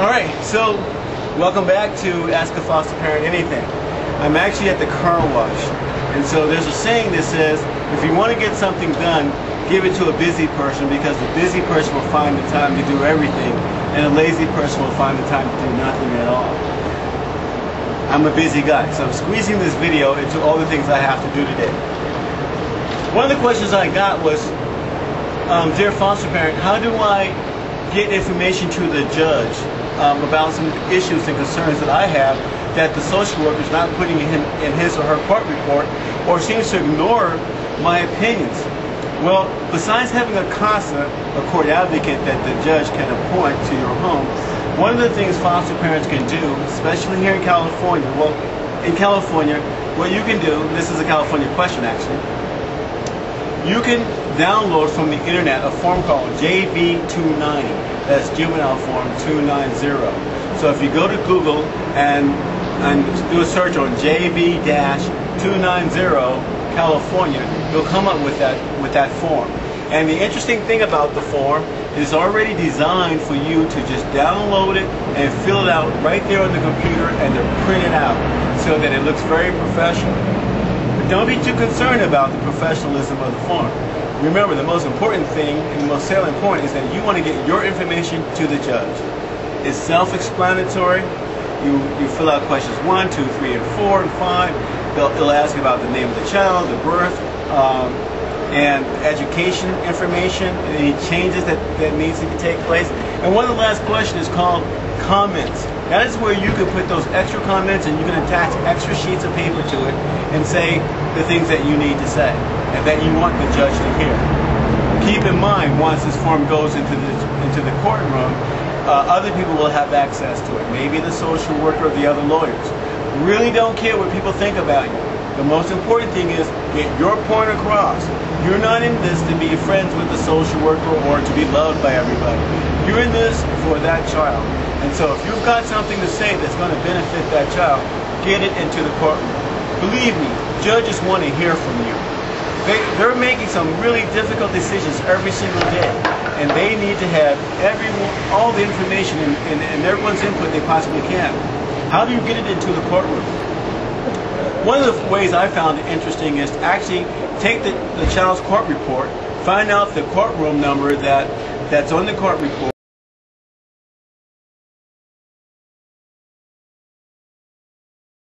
Alright, so welcome back to Ask a Foster Parent Anything. I'm actually at the car wash, and so there's a saying that says if you want to get something done, give it to a busy person, because the busy person will find the time to do everything and a lazy person will find the time to do nothing at all. I'm a busy guy, so I'm squeezing this video into all the things I have to do today. One of the questions I got was, dear foster parent, how do I get information to the judge about some issues and concerns that I have that the social worker is not putting in his or her court report, or seems to ignore my opinions? Well, besides having a CASA, a court advocate that the judge can appoint to your home, one of the things foster parents can do, especially here in California, well, in California, what you can do, this is a California question actually, you can download from the internet a form called JV290. That's Juvenile Form 290. So if you go to Google and do a search on JV-290 California, you'll come up with that form. And the interesting thing about the form is it's already designed for you to just download it and fill it out right there on the computer and to print it out so that it looks very professional. But don't be too concerned about the professionalism of the form. Remember, the most important thing and the most salient point is that you want to get your information to the judge. It's self-explanatory. You fill out questions 1, 2, 3, and 4, and 5. It'll ask about the name of the child, the birth, and education information, and any changes that needs to take place. And one of the last questions is called comments. That is where you can put those extra comments and you can attach extra sheets of paper to it and say the things that you need to say and that you want the judge to hear. Keep in mind, once this form goes into the courtroom, other people will have access to it. Maybe the social worker or the other lawyers. Really don't care what people think about you. The most important thing is get your point across. You're not in this to be friends with the social worker or to be loved by everybody. You're in this for that child. And so if you've got something to say that's going to benefit that child, get it into the courtroom. Believe me, judges want to hear from you. They're making some really difficult decisions every single day, and they need to have all the information and everyone's input they possibly can. How do you get it into the courtroom? One of the ways I found it interesting is to actually take the child's court report, find out the courtroom number that's on the court report,